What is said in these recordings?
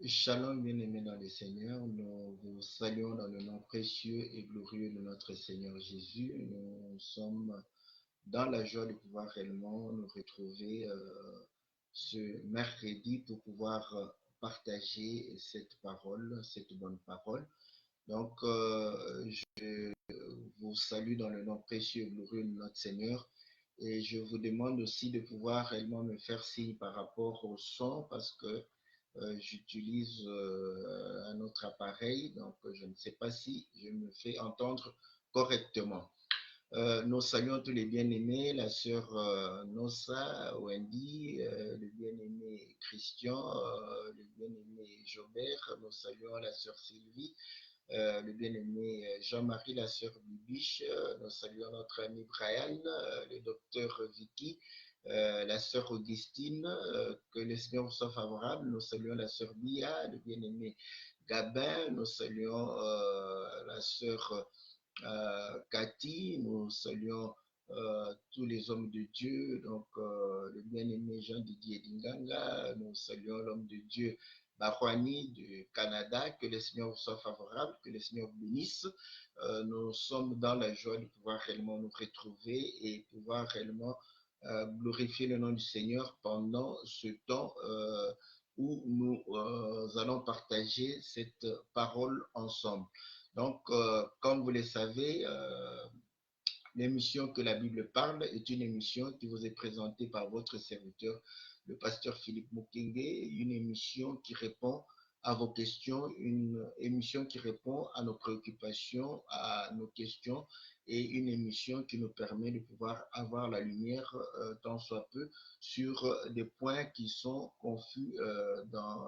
Shalom, bien-aimés dans le Seigneur, nous vous saluons dans le nom précieux et glorieux de notre Seigneur Jésus. Nous sommes dans la joie de pouvoir réellement nous retrouver ce mercredi pour pouvoir partager cette parole, cette bonne parole. Donc, je vous salue dans le nom précieux et glorieux de notre Seigneur. Et je vous demande aussi de pouvoir réellement me faire signe par rapport au son parce que j'utilise un autre appareil, donc je ne sais pas si je me fais entendre correctement. Nous saluons tous les bien-aimés, la sœur Nossa, Wendy, le bien-aimé Christian, le bien-aimé Jobert, nous saluons la sœur Sylvie, le bien-aimé Jean-Marie, la sœur Bibiche, nous saluons notre ami Brian, le docteur Vicky, la sœur Augustine, que le Seigneur vous soit favorable. Nous saluons la sœur Bia, le bien-aimé Gabin, nous saluons la sœur Cathy, nous saluons tous les hommes de Dieu, donc le bien-aimé Jean-Didier Dinganga, nous saluons l'homme de Dieu Barwani du Canada, que le Seigneur vous soit favorable, que le Seigneur vous bénisse. Nous sommes dans la joie de pouvoir réellement nous retrouver et pouvoir réellement glorifier le nom du Seigneur pendant ce temps où nous allons partager cette parole ensemble. Donc, comme vous le savez, l'émission que la Bible parle est une émission qui vous est présentée par votre serviteur, le pasteur Philippe Mukenge, une émission qui répond à vos questions, une émission qui répond à nos préoccupations, à nos questions, et une émission qui nous permet de pouvoir avoir la lumière, tant soit peu, sur des points qui sont confus dans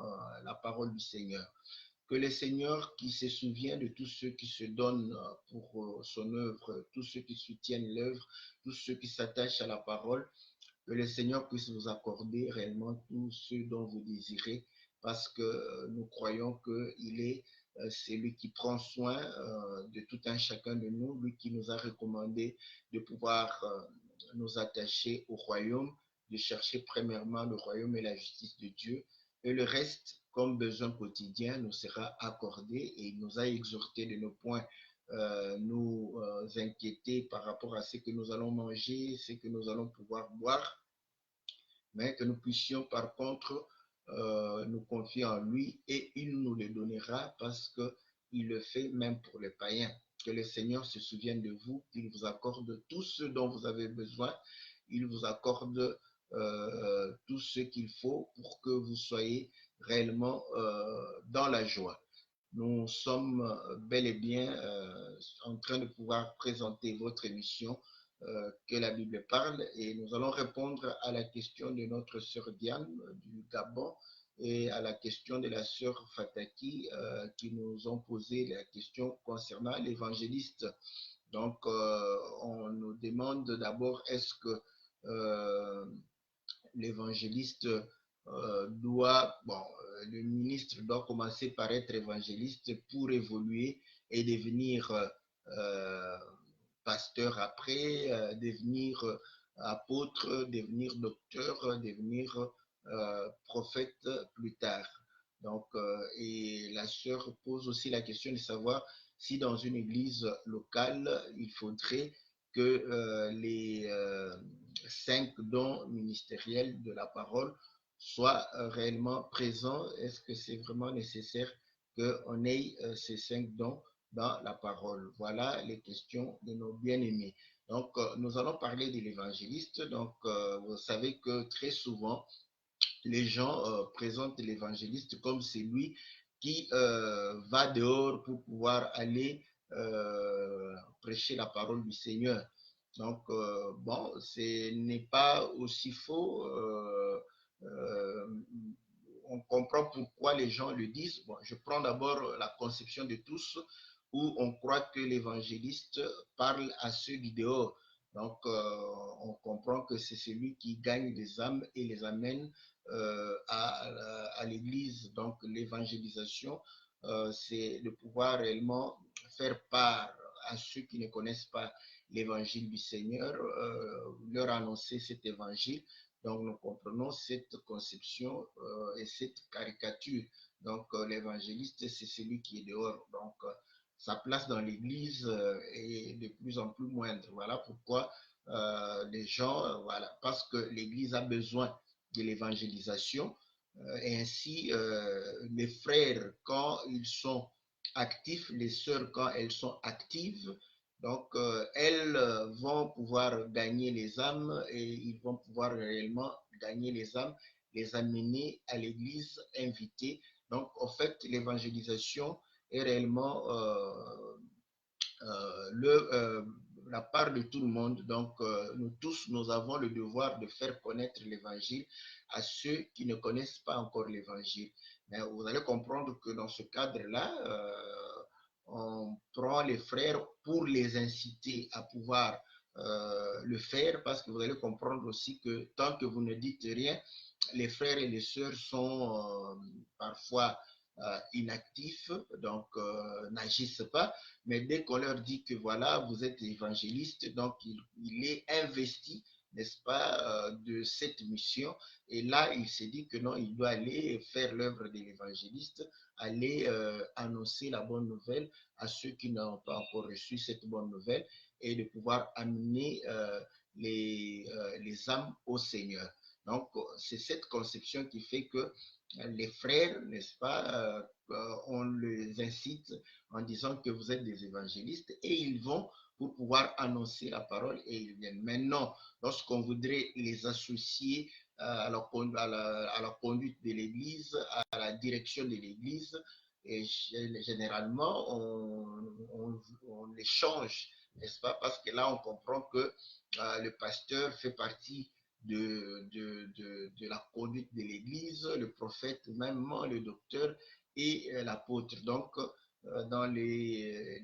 la parole du Seigneur. Que le Seigneur qui se souvient de tous ceux qui se donnent pour son œuvre, tous ceux qui soutiennent l'œuvre, tous ceux qui s'attachent à la parole, que le Seigneur puisse vous accorder réellement tout ce dont vous désirez, parce que nous croyons qu'il est celui qui prend soin de tout un chacun de nous, lui qui nous a recommandé de pouvoir nous attacher au royaume, de chercher premièrement le royaume et la justice de Dieu, et le reste, comme besoin quotidien, nous sera accordé, et il nous a exhorté de ne point nous inquiéter par rapport à ce que nous allons manger, ce que nous allons pouvoir boire, mais que nous puissions par contre nous confier en lui et il nous le donnera parce qu'il le fait même pour les païens. Que le Seigneur se souvienne de vous, qu'il vous accorde tout ce dont vous avez besoin, il vous accorde tout ce qu'il faut pour que vous soyez réellement dans la joie. Nous sommes bel et bien en train de pouvoir présenter votre émission que la Bible parle et nous allons répondre à la question de notre sœur Diane du Gabon et à la question de la sœur Fataki qui nous ont posé la question concernant l'évangéliste. Donc, on nous demande d'abord est-ce que euh, l'évangéliste le ministre doit commencer par être évangéliste pour évoluer et devenir euh, pasteur après, devenir apôtre, devenir docteur, devenir prophète plus tard. Donc, et la sœur pose aussi la question de savoir si dans une église locale, il faudrait que les 5 dons ministériels de la parole soient réellement présents. Est-ce que c'est vraiment nécessaire qu'on ait ces 5 dons dans la parole? Voilà les questions de nos bien-aimés. Donc, nous allons parler de l'évangéliste. Donc, vous savez que très souvent, les gens présentent l'évangéliste comme celui qui va dehors pour pouvoir aller prêcher la parole du Seigneur. Donc, bon, ce n'est pas aussi faux. On comprend pourquoi les gens le disent. Bon, je prends d'abord la conception de tous, où on croit que l'évangéliste parle à ceux du dehors. Donc, on comprend que c'est celui qui gagne des âmes et les amène à l'église. Donc, l'évangélisation, c'est de pouvoir réellement faire part à ceux qui ne connaissent pas l'évangile du Seigneur, leur annoncer cet évangile. Donc, nous comprenons cette conception et cette caricature Donc, l'évangéliste, c'est celui qui est dehors. Donc, sa place dans l'Église est de plus en plus moindre. Voilà pourquoi les gens, voilà, parce que l'Église a besoin de l'évangélisation. Et ainsi, les frères, quand ils sont actifs, les sœurs, quand elles sont actives, donc elles vont pouvoir gagner les âmes et ils vont pouvoir réellement gagner les âmes, les amener à l'église, inviter. Donc, en fait, l'évangélisation est réellement la part de tout le monde. Donc, nous tous, nous avons le devoir de faire connaître l'évangile à ceux qui ne connaissent pas encore l'évangile. Mais vous allez comprendre que dans ce cadre-là, on prend les frères pour les inciter à pouvoir le faire, parce que vous allez comprendre aussi que tant que vous ne dites rien, les frères et les sœurs sont parfois inactifs, donc n'agissent pas. Mais dès qu'on leur dit que voilà, vous êtes évangéliste, donc il est investi, n'est-ce pas, de cette mission. Et là, il s'est dit que non, il doit aller faire l'œuvre de l'évangéliste, aller annoncer la bonne nouvelle à ceux qui n'ont pas encore reçu cette bonne nouvelle et de pouvoir amener les âmes au Seigneur. Donc, c'est cette conception qui fait que les frères, n'est-ce pas, on les incite en disant que vous êtes des évangélistes et ils vont pour pouvoir annoncer la parole et ils viennent. Maintenant, lorsqu'on voudrait les associer à la conduite de l'Église, à la direction de l'Église, et généralement, on les change, n'est-ce pas? Parce que là, on comprend que le pasteur fait partie de la conduite de l'Église, le prophète, même le docteur et l'apôtre. Donc, dans les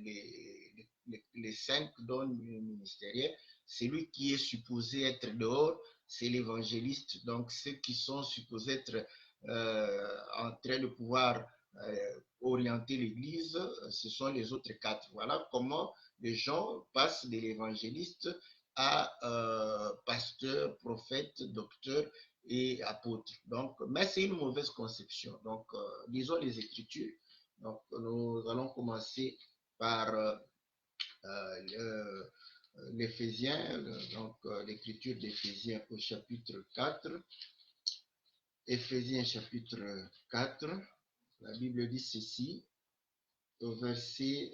5 dons ministériels, celui qui est supposé être dehors, c'est l'évangéliste. Donc, ceux qui sont supposés être en train de pouvoir orienter l'Église, ce sont les autres 4. Voilà comment les gens passent de l'évangéliste à pasteur, prophète, docteur et apôtre. Donc, mais c'est une mauvaise conception. Donc, lisons les Écritures. Donc, nous allons commencer par l'Éphésiens, donc l'écriture d'Éphésiens au chapitre 4. Éphésiens chapitre 4, la Bible dit ceci, au verset,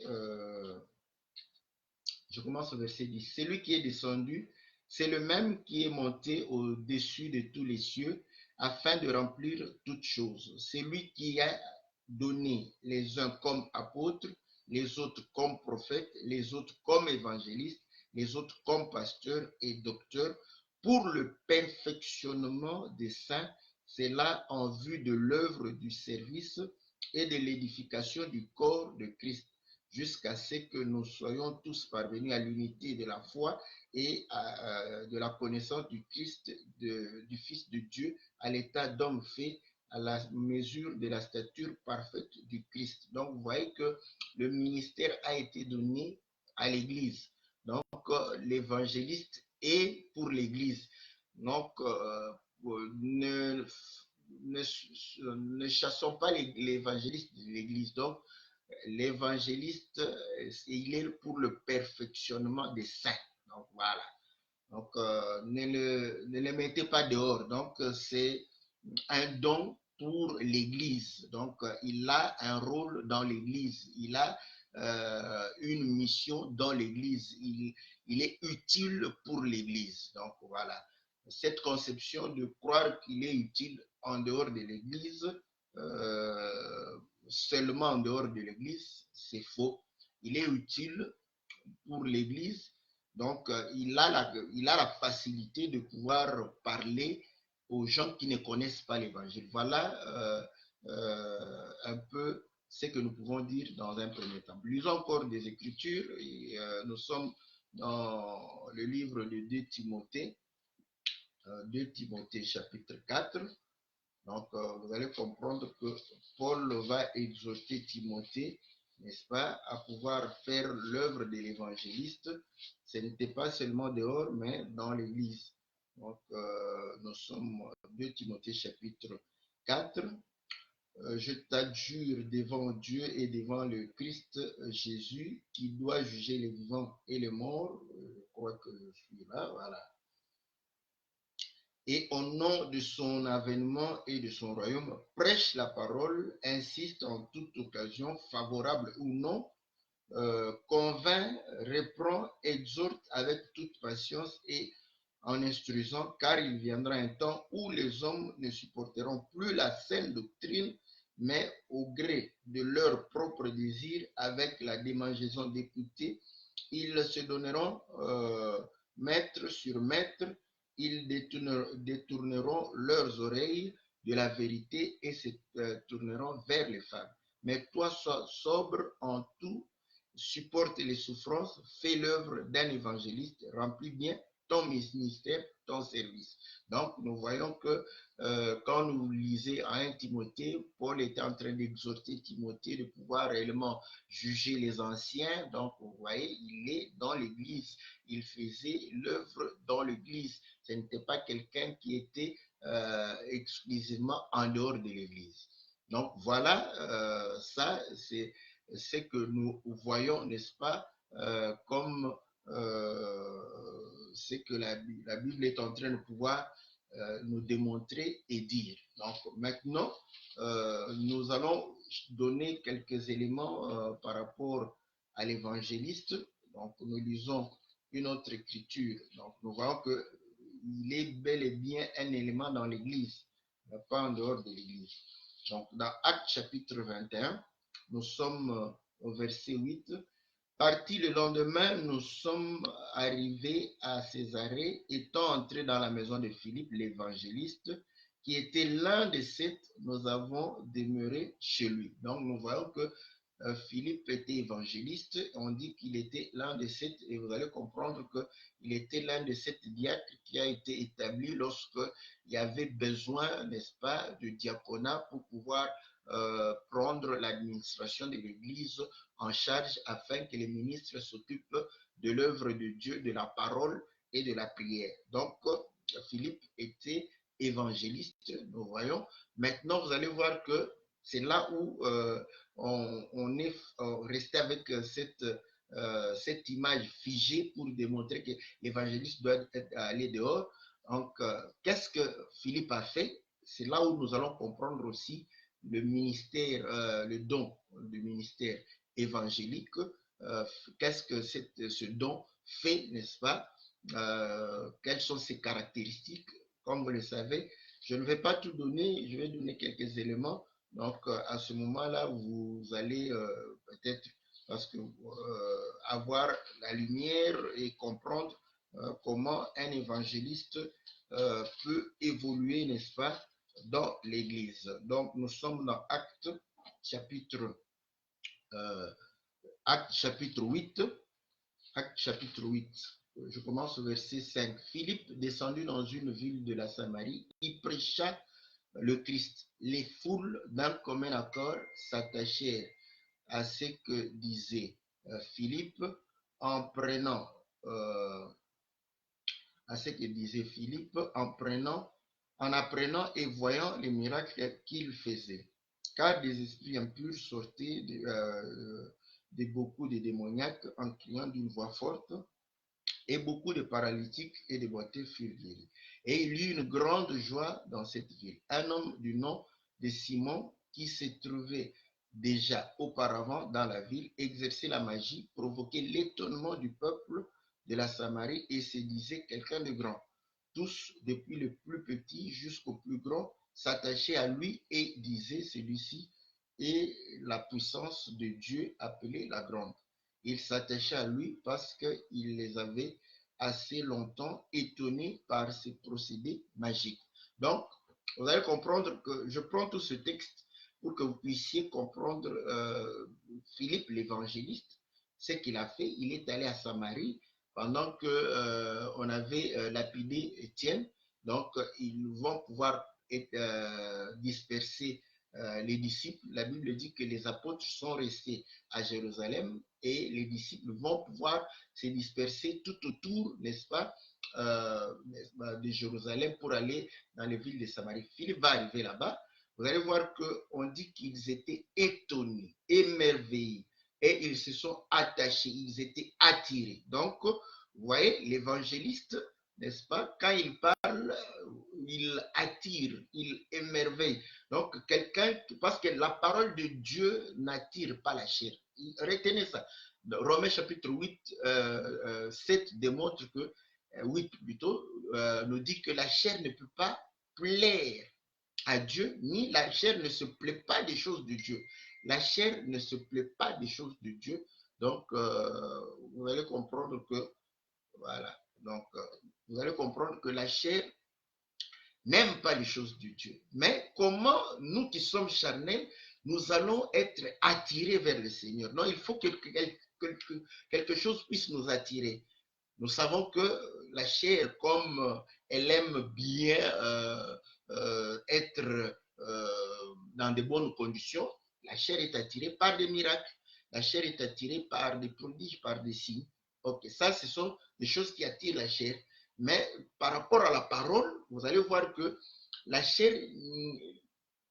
je commence au verset 10. Celui qui est descendu, c'est le même qui est monté au-dessus de tous les cieux, afin de remplir toutes choses. C'est lui qui a donné les uns comme apôtres, les autres comme prophètes, les autres comme évangélistes, les autres comme pasteurs et docteurs, pour le perfectionnement des saints, c'est là en vue de l'œuvre du service et de l'édification du corps de Christ, jusqu'à ce que nous soyons tous parvenus à l'unité de la foi et de la connaissance du Christ, du Fils de Dieu, à l'état d'homme fait, à la mesure de la stature parfaite du Christ. Donc, vous voyez que le ministère a été donné à l'Église. Donc, l'évangéliste est pour l'Église. Donc, ne, ne chassons pas l'évangéliste de l'Église. Donc, l'évangéliste, il est pour le perfectionnement des saints. Donc, voilà. Donc, ne le mettez pas dehors. Donc, c'est un don pour l'Église. Donc, il a un rôle dans l'Église. Il a une mission dans l'Église. Il est utile pour l'Église. Donc, voilà. Cette conception de croire qu'il est utile en dehors de l'Église, seulement en dehors de l'Église, c'est faux. Il est utile pour l'Église. Donc, il a la facilité de pouvoir parler aux gens qui ne connaissent pas l'Évangile. Voilà un peu ce que nous pouvons dire dans un premier temps. Lisons encore des Écritures. Et, nous sommes dans le livre de 2 Timothée, 2 Timothée chapitre 4. Donc, vous allez comprendre que Paul va exhorter Timothée, n'est-ce pas, à pouvoir faire l'œuvre de l'évangéliste. Ce n'était pas seulement dehors, mais dans l'Église. Donc, nous sommes 2 Timothée chapitre 4, je t'adjure devant Dieu et devant le Christ Jésus, qui doit juger les vivants et les morts. Je crois que je suis là, voilà. Et au nom de son avènement et de son royaume, prêche la parole, insiste en toute occasion, favorable ou non, convainc, reprend, exhorte avec toute patience et en instruisant, car il viendra un temps où les hommes ne supporteront plus la saine doctrine, mais au gré de leurs propres désirs, avec la démangeaison d'écouter, ils se donneront maître sur maître, ils détourneront leurs oreilles de la vérité et se tourneront vers les femmes. Mais toi, sois sobre en tout, supporte les souffrances, fais l'œuvre d'un évangéliste, remplis bien ton ministère, ton service. Donc, nous voyons que quand nous lisons à 1 Timothée, Paul était en train d'exhorter Timothée de pouvoir réellement juger les anciens. Donc, vous voyez, il est dans l'Église. Il faisait l'œuvre dans l'Église. Ce n'était pas quelqu'un qui était exclusivement en dehors de l'Église. Donc, voilà, ça, c'est ce que nous voyons, n'est-ce pas, comme c'est que la Bible est en train de pouvoir nous démontrer et dire. Donc maintenant, nous allons donner quelques éléments par rapport à l'évangéliste. Donc nous lisons une autre écriture. Donc nous voyons qu'il est bel et bien un élément dans l'Église, pas en dehors de l'Église. Donc dans Actes chapitre 21, nous sommes au verset 8. Parti le lendemain, nous sommes arrivés à Césarée, étant entrés dans la maison de Philippe l'évangéliste, qui était l'un des 7, nous avons demeuré chez lui. Donc nous voyons que Philippe était évangéliste, on dit qu'il était l'un des 7, et vous allez comprendre qu'il était l'un des 7 diacres qui a été établi lorsqu'il y avait besoin, n'est-ce pas, de diaconat pour pouvoir prendre l'administration de l'Église en charge afin que les ministres s'occupent de l'œuvre de Dieu, de la parole et de la prière. Donc, Philippe était évangéliste, nous voyons. Maintenant, vous allez voir que c'est là où on est resté avec cette image figée pour démontrer que l'évangéliste doit aller dehors. Donc, qu'est-ce que Philippe a fait? C'est là où nous allons comprendre aussi le ministère, le don du ministère évangélique. Qu'est-ce que ce don fait, n'est-ce pas? Quelles sont ses caractéristiques? Comme vous le savez, je ne vais pas tout donner, je vais donner quelques éléments. Donc, à ce moment-là, vous allez peut-être, parce que avoir la lumière et comprendre comment un évangéliste peut évoluer, n'est-ce pas, dans l'Église. Donc, nous sommes dans chapitre, euh, Actes chapitre 8. Actes chapitre 8. Je commence au verset 5. Philippe, descendu dans une ville de la Samarie, y prêcha le Christ. Les foules, d'un commun accord, s'attachèrent à ce que disait Philippe en prenant à ce que disait Philippe en apprenant et voyant les miracles qu'il faisait. Car des esprits impurs sortaient de beaucoup de démoniaques en criant d'une voix forte, et beaucoup de paralytiques et de boiteux furent guéris. Et il y eut une grande joie dans cette ville. Un homme du nom de Simon, qui se trouvait déjà auparavant dans la ville, exerçait la magie, provoquait l'étonnement du peuple de la Samarie et se disait quelqu'un de grand. Tous, depuis le plus petit jusqu'au plus grand, s'attachaient à lui et disaient, celui-ci est la puissance de Dieu appelée la grande. Ils s'attachaient à lui parce qu'il les avait assez longtemps étonnés par ses procédés magiques. Donc, vous allez comprendre que je prends tout ce texte pour que vous puissiez comprendre Philippe l'évangéliste, ce qu'il a fait. Il est allé à Samarie pendant que on avait lapidé Étienne. Donc, ils vont pouvoir disperser les disciples. La Bible dit que les apôtres sont restés à Jérusalem et les disciples vont pouvoir se disperser tout autour, n'est-ce pas, de Jérusalem pour aller dans les villes de Samarie. Philippe va arriver là-bas. vous allez voir qu'on dit qu'ils étaient étonnés, émerveillés, et ils se sont attachés, ils étaient attirés. Donc, vous voyez, l'évangéliste, n'est-ce pas, quand il parle, il attire, il émerveille. Donc, quelqu'un, parce que la parole de Dieu n'attire pas la chair. Retenez ça. Romains chapitre 8, 7 démontre que, 8 plutôt, nous dit que la chair ne peut pas plaire à Dieu, ni la chair ne se plaît pas des choses de Dieu. La chair ne se plaît pas des choses de Dieu. Donc, vous allez comprendre que, voilà, donc, vous allez comprendre que la chair n'aime pas les choses de Dieu. Mais comment nous qui sommes charnels, nous allons être attirés vers le Seigneur? Non, il faut que quelque chose puisse nous attirer. Nous savons que la chair, comme elle aime bien être dans de bonnes conditions, la chair est attirée par des miracles. La chair est attirée par des prodiges, par des signes. Ok, ça, ce sont des choses qui attirent la chair. Mais par rapport à la parole, vous allez voir que la chair,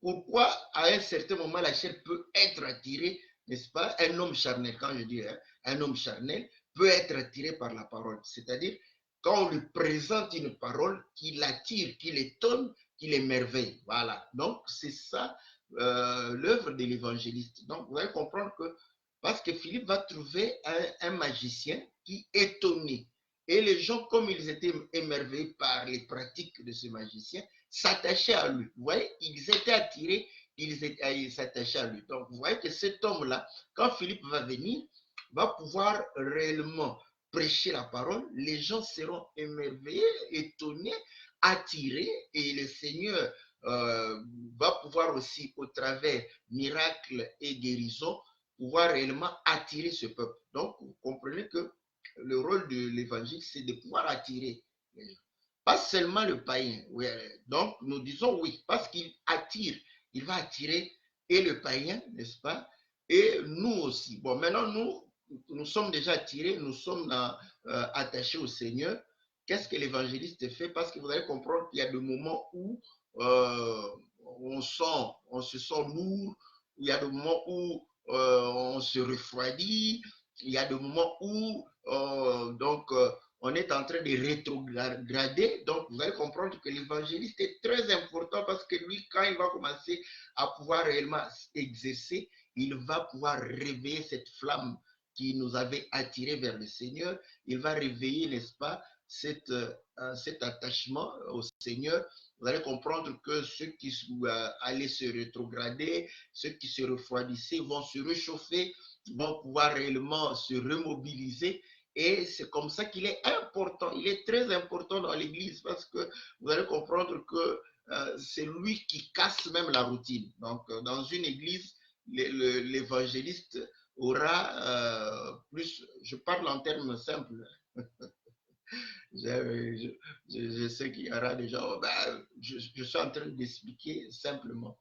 pourquoi à un certain moment la chair peut être attirée, n'est-ce pas? Un homme charnel, quand je dis un homme charnel, peut être attiré par la parole. C'est-à-dire, quand on lui présente une parole qui l'attire, qui l'étonne, qui l'émerveille. Voilà. Donc, c'est ça l'œuvre de l'évangéliste. Donc, vous allez comprendre que, parce que Philippe va trouver un magicien qui est étonné. Et les gens, comme ils étaient émerveillés par les pratiques de ce magicien, s'attachaient à lui. Vous voyez, ils étaient attirés, ils s'attachaient à lui. Donc, vous voyez que cet homme-là, quand Philippe va venir, va pouvoir réellement prêcher la parole, les gens seront émerveillés, étonnés, attirés, et le Seigneur va pouvoir aussi, au travers miracles et guérisons, pouvoir réellement attirer ce peuple. Donc, vous comprenez que le rôle de l'évangile, c'est de pouvoir attirer les gens. Pas seulement le païen. Oui. Donc, nous disons oui, parce qu'il attire, il va attirer et le païen, n'est-ce pas? Et nous aussi. Bon, maintenant, nous sommes déjà attirés, nous sommes attachés au Seigneur. Qu'est-ce que l'évangéliste fait? Parce que vous allez comprendre qu'il y a des moments où on se sent lourd, il y a des moments où on se refroidit, il y a des moments où on est en train de rétrograder. Donc, vous allez comprendre que l'évangéliste est très important parce que lui, quand il va commencer à pouvoir réellement exercer, il va pouvoir réveiller cette flamme qui nous avait attirés vers le Seigneur. Il va réveiller, n'est-ce pas, cet attachement au Seigneur. Vous allez comprendre que ceux qui allaient se rétrograder, ceux qui se refroidissaient vont se réchauffer, vont pouvoir réellement se remobiliser. Et c'est comme ça qu'il est important, il est très important dans l'Église parce que vous allez comprendre que c'est lui qui casse même la routine. Donc, dans une Église, l'évangéliste aura plus, je parle en termes simples, je sais qu'il y aura des gens, ben, je suis en train d'expliquer simplement.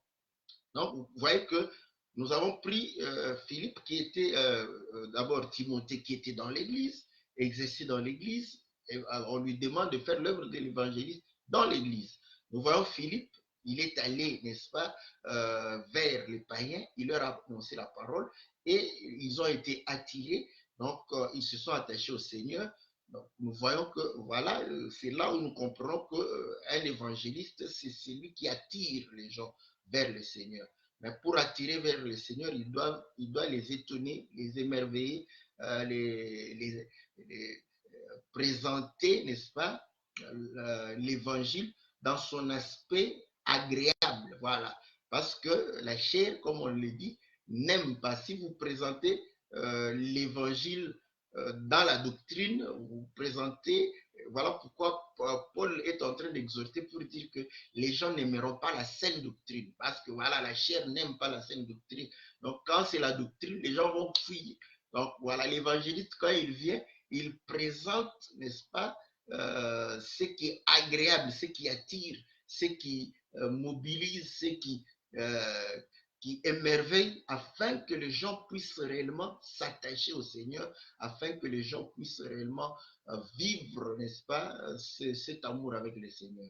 Donc, vous voyez que nous avons pris Philippe qui était d'abord Timothée qui était dans l'église, exercé dans l'église, et on lui demande de faire l'œuvre de l'évangéliste dans l'église. Nous voyons Philippe, il est allé, n'est-ce pas, vers les païens, il leur a annoncé la parole et ils ont été attirés, donc ils se sont attachés au Seigneur. Donc, nous voyons que, voilà, c'est là où nous comprenons qu'un évangéliste, c'est celui qui attire les gens vers le Seigneur. Mais pour attirer vers le Seigneur, il doit les étonner, les émerveiller, les présenter, n'est-ce pas, l'évangile dans son aspect agréable. Voilà. Parce que la chair, comme on le dit, n'aime pas. Si vous présentez l'évangile dans la doctrine, vous présentez, voilà pourquoi Paul est en train d'exhorter pour dire que les gens n'aimeront pas la saine doctrine, parce que voilà, la chair n'aime pas la saine doctrine. Donc quand c'est la doctrine, les gens vont fuir. Donc voilà, l'évangéliste, quand il vient, il présente, n'est-ce pas, ce qui est agréable, ce qui attire, ce qui mobilise, ce qui émerveille, afin que les gens puissent réellement s'attacher au Seigneur, afin que les gens puissent réellement vivre, n'est-ce pas, cet amour avec le Seigneur.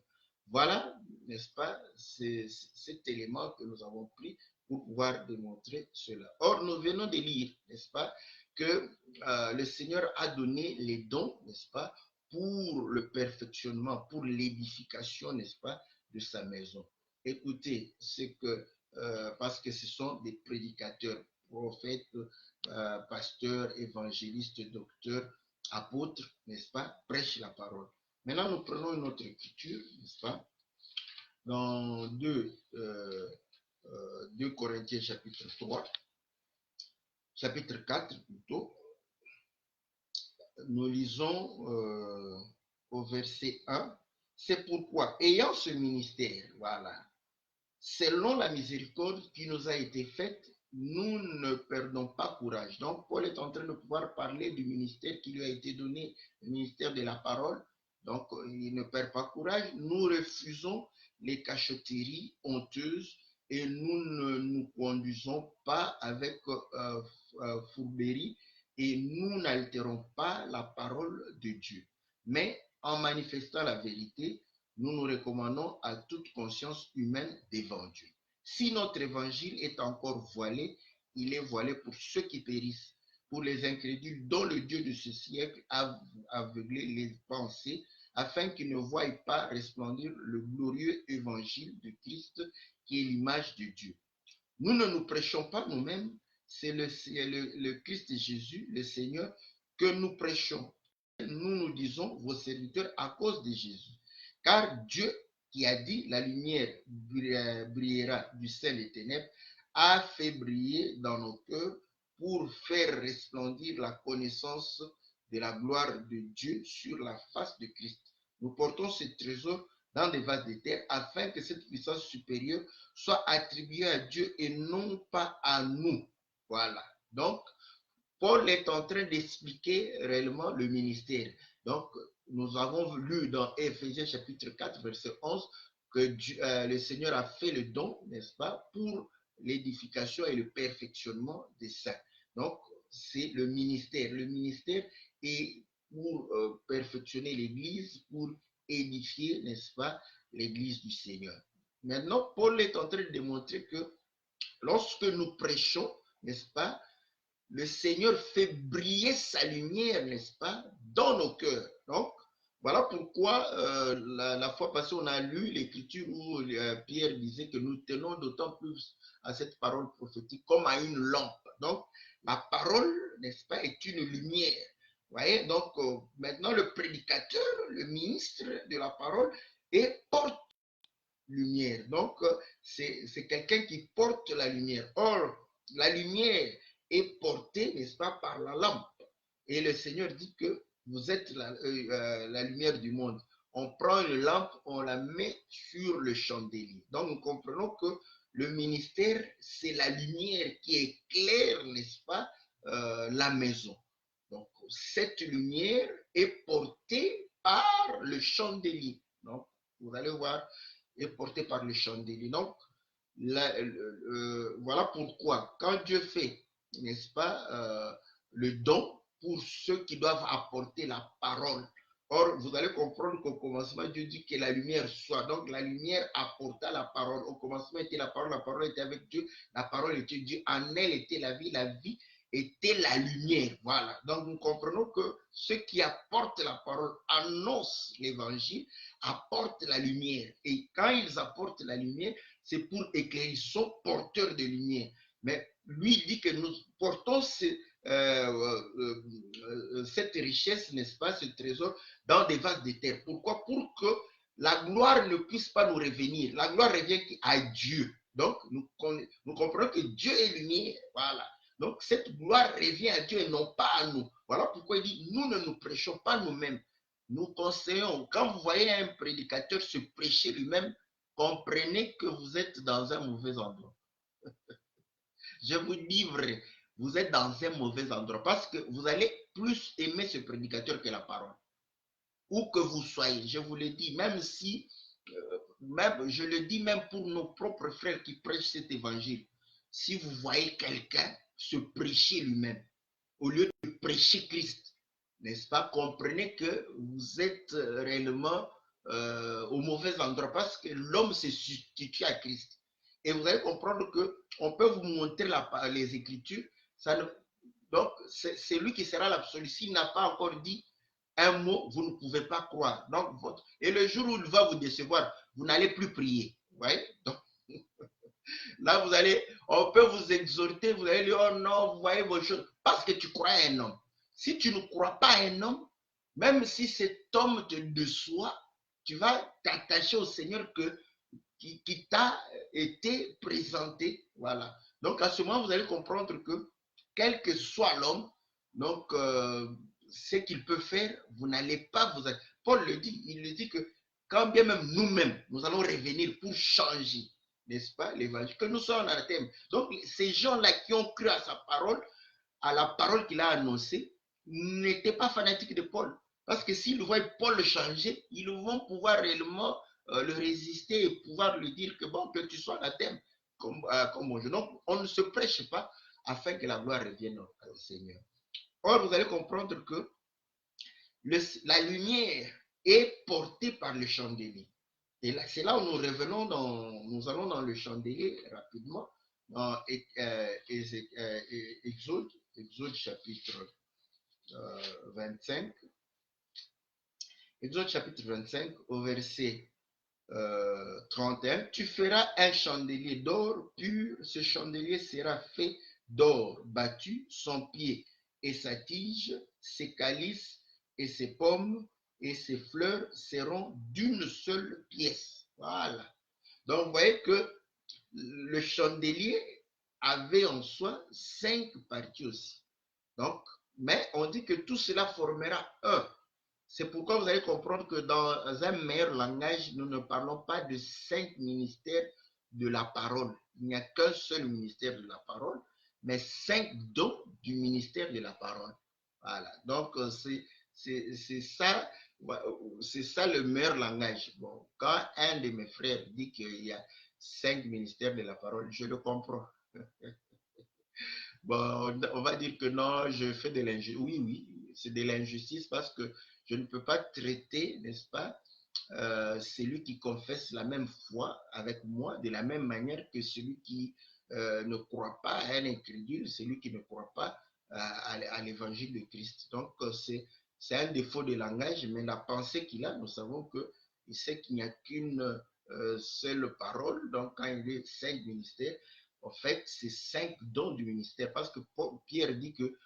Voilà, n'est-ce pas, c'est cet élément que nous avons pris pour pouvoir démontrer cela. Or, nous venons de lire, n'est-ce pas, que le Seigneur a donné les dons, n'est-ce pas, pour le perfectionnement, pour l'édification, n'est-ce pas, de sa maison. Écoutez, c'est que, parce que ce sont des prédicateurs, prophètes, pasteurs, évangélistes, docteurs, apôtres, n'est-ce pas, prêchent la parole. Maintenant, nous prenons une autre écriture, n'est-ce pas, dans 2 Corinthiens chapitre 3, chapitre 4 plutôt, nous lisons au verset 1, c'est pourquoi, ayant ce ministère, voilà, selon la miséricorde qui nous a été faite, nous ne perdons pas courage. Donc, Paul est en train de pouvoir parler du ministère qui lui a été donné, le ministère de la parole. Donc, il ne perd pas courage. Nous refusons les cachotteries honteuses et nous ne nous conduisons pas avec fourberie et nous n'altérons pas la parole de Dieu. Mais en manifestant la vérité, nous nous recommandons à toute conscience humaine devant Dieu. Si notre évangile est encore voilé, il est voilé pour ceux qui périssent, pour les incrédules dont le Dieu de ce siècle a aveuglé les pensées, afin qu'ils ne voient pas resplendir le glorieux évangile de Christ qui est l'image de Dieu. Nous ne nous prêchons pas nous-mêmes, c'est le Christ Jésus, le Seigneur, que nous prêchons. Nous nous disons vos serviteurs à cause de Jésus. Car Dieu qui a dit la lumière brillera du sein des ténèbres a fait briller dans nos cœurs pour faire resplendir la connaissance de la gloire de Dieu sur la face de Christ. Nous portons ce trésor dans des vases de terre afin que cette puissance supérieure soit attribuée à Dieu et non pas à nous. Voilà. Donc, Paul est en train d'expliquer réellement le ministère. Donc, nous avons lu dans Éphésiens chapitre 4, verset 11, que Dieu, le Seigneur a fait le don, n'est-ce pas, pour l'édification et le perfectionnement des saints. Donc, c'est le ministère. Le ministère est pour perfectionner l'Église, pour édifier, n'est-ce pas, l'Église du Seigneur. Maintenant, Paul est en train de démontrer que lorsque nous prêchons, n'est-ce pas, le Seigneur fait briller sa lumière, n'est-ce pas, dans nos cœurs. Donc, voilà pourquoi la fois passée, on a lu l'écriture où Pierre disait que nous tenons d'autant plus à cette parole prophétique comme à une lampe. Donc, la parole, n'est-ce pas, est une lumière. Vous voyez, donc maintenant le prédicateur, le ministre de la parole, est porte lumière. Donc, c'est quelqu'un qui porte la lumière. Or, la lumière est portée, n'est-ce pas, par la lampe. Et le Seigneur dit que vous êtes la lumière du monde. On prend une lampe, on la met sur le chandelier. Donc, nous comprenons que le ministère, c'est la lumière qui éclaire, n'est-ce pas, la maison. Donc, cette lumière est portée par le chandelier. Donc, vous allez voir, est portée par le chandelier. Donc, voilà pourquoi, quand Dieu fait, n'est-ce pas, le don pour ceux qui doivent apporter la parole. Or, vous allez comprendre qu'au commencement, Dieu dit que la lumière soit. Donc, la lumière apporta la parole. Au commencement était la parole était avec Dieu, la parole était Dieu. En elle était la vie était la lumière. Voilà. Donc, nous comprenons que ceux qui apportent la parole annoncent l'évangile, apportent la lumière. Et quand ils apportent la lumière, c'est pour éclairer. Ils sont porteurs de lumière. Mais lui dit que nous portons cette richesse, n'est-ce pas, ce trésor, dans des vases de terre. Pourquoi? Pour que la gloire ne puisse pas nous revenir. La gloire revient à Dieu. Donc, nous comprenons que Dieu est lumière. Voilà. Donc, cette gloire revient à Dieu et non pas à nous. Voilà pourquoi il dit, nous ne nous prêchons pas nous-mêmes. Nous conseillons, quand vous voyez un prédicateur se prêcher lui-même, comprenez que vous êtes dans un mauvais endroit. Je vous dis vrai, vous êtes dans un mauvais endroit parce que vous allez plus aimer ce prédicateur que la parole. Où que vous soyez, je vous le dis, même si, même, je le dis même pour nos propres frères qui prêchent cet évangile, si vous voyez quelqu'un se prêcher lui-même, au lieu de prêcher Christ, n'est-ce pas, comprenez que vous êtes réellement au mauvais endroit parce que l'homme se substitue à Christ. Et vous allez comprendre qu'on peut vous montrer les Écritures. Ça ne, donc, c'est lui qui sera l'absolu. S'il n'a pas encore dit un mot, vous ne pouvez pas croire. Donc, et le jour où il va vous décevoir, vous n'allez plus prier. Vous voyez? Donc, là, on peut vous exhorter, vous allez dire, oh non, vous voyez vos choses, parce que tu crois à un homme. Si tu ne crois pas à un homme, même si cet homme te déçoit, tu vas t'attacher au Seigneur qui t'a été présenté. Voilà. Donc, à ce moment, vous allez comprendre que, quel que soit l'homme, donc, ce qu'il peut faire, vous n'allez pas vous... Paul le dit, il le dit que quand bien même nous-mêmes, nous allons revenir pour changer, n'est-ce pas, l'évangile, que nous sommes en anathème. Donc, ces gens-là qui ont cru à la parole qu'il a annoncée, n'étaient pas fanatiques de Paul. Parce que s'ils voient Paul changer, ils vont pouvoir réellement le résister et pouvoir lui dire que bon, que tu sois anathème comme mon Dieu. Donc, on ne se prêche pas afin que la gloire revienne au Seigneur. Or, vous allez comprendre que la lumière est portée par le chandelier. Et là, c'est là où nous revenons nous allons dans le chandelier rapidement, dans Exode chapitre 25. Exode chapitre 25 au verset 31. Tu feras un chandelier d'or pur. Ce chandelier sera fait d'or battu, son pied et sa tige, ses calices et ses pommes et ses fleurs seront d'une seule pièce. Voilà. Donc, vous voyez que le chandelier avait en soi 5 parties aussi. Donc, mais on dit que tout cela formera un. C'est pourquoi vous allez comprendre que dans un meilleur langage, nous ne parlons pas de 5 ministères de la parole. Il n'y a qu'un seul ministère de la parole, mais 5 dons du ministère de la parole. Voilà. Donc, c'est ça, c'est ça le meilleur langage. Bon, quand un de mes frères dit qu'il y a 5 ministères de la parole, je le comprends. Bon, on va dire que non, je fais de l'injustice. Oui, oui, c'est de l'injustice parce que je ne peux pas traiter, n'est-ce pas, celui qui confesse la même foi avec moi de la même manière que celui qui ne croit pas à un incrédule, celui qui ne croit pas à l'évangile de Christ. Donc, c'est un défaut de langage, mais la pensée qu'il a, nous savons qu'il sait qu'il n'y a qu'une seule parole. Donc, quand il est 5 ministères, en fait, c'est 5 dons du ministère. Parce que Pierre dit que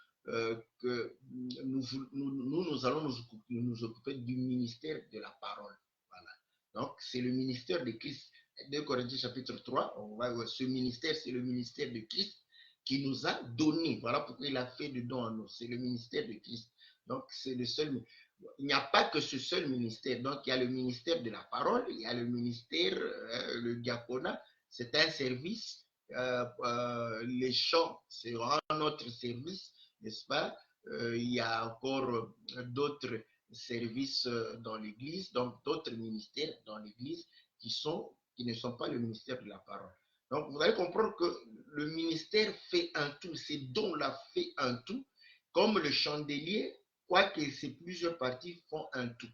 nous allons nous occuper du ministère de la parole. Voilà. Donc, c'est le ministère de Christ. 2 Corinthiens chapitre 3, on va, ce ministère, c'est le ministère de Christ qui nous a donné. Voilà pourquoi il a fait de dons à nous. C'est le ministère de Christ. Donc, c'est le seul. Il n'y a pas que ce seul ministère. Donc, il y a le ministère de la parole, il y a le ministère, le diaconat. C'est un service. Les chants, c'est notre service, n'est-ce pas? Il y a encore d'autres services dans l'Église, donc d'autres ministères dans l'Église qui ne sont pas le ministère de la parole. Donc, vous allez comprendre que le ministère fait un tout, ces dons-là fait un tout, comme le chandelier, quoique ces plusieurs parties font un tout.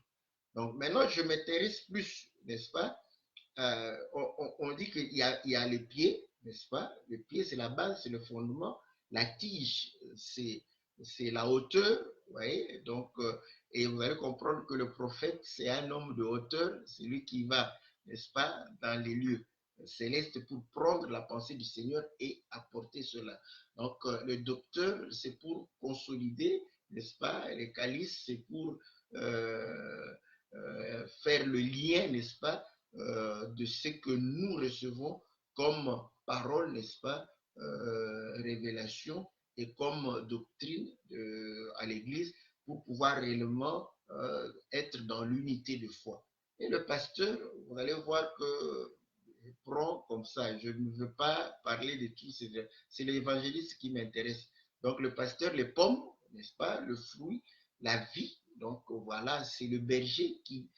Donc, maintenant, je m'intéresse plus, n'est-ce pas? On dit qu'il y a les pieds, n'est-ce pas? Le pied, c'est la base, c'est le fondement. La tige, c'est la hauteur, vous voyez? Donc, et vous allez comprendre que le prophète, c'est un homme de hauteur, c'est lui qui va, n'est-ce pas, dans les lieux célestes pour prendre la pensée du Seigneur et apporter cela. Donc, le docteur, c'est pour consolider, n'est-ce pas? Les calices, c'est pour faire le lien, n'est-ce pas, de ce que nous recevons comme parole, n'est-ce pas, révélation et comme doctrine à l'Église pour pouvoir réellement être dans l'unité de foi. Et le pasteur, vous allez voir que je prends comme ça, je ne veux pas parler de tout, c'est l'évangéliste qui m'intéresse. Donc le pasteur, les pommes, n'est-ce pas, le fruit, la vie, donc voilà, c'est le berger qui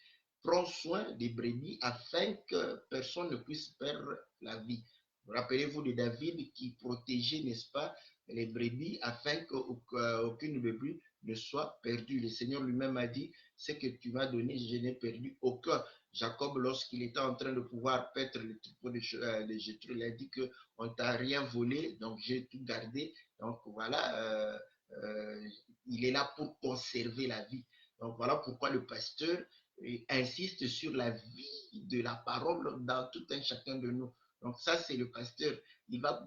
prend soin des brebis afin que personne ne puisse perdre la vie. Rappelez-vous de David qui protégeait, n'est-ce pas, les brebis afin qu'aucune brebis ne soit perdue. Le Seigneur lui-même a dit, ce que tu m'as donné, je n'ai perdu aucun. Jacob, lorsqu'il était en train de pouvoir paître le troupeau de Jéthro, il a dit qu'on ne t'a rien volé, donc j'ai tout gardé. Donc voilà, il est là pour conserver la vie. Donc voilà pourquoi le pasteur insiste sur la vie de la parole dans tout un chacun de nous. Donc ça, c'est le pasteur. Il va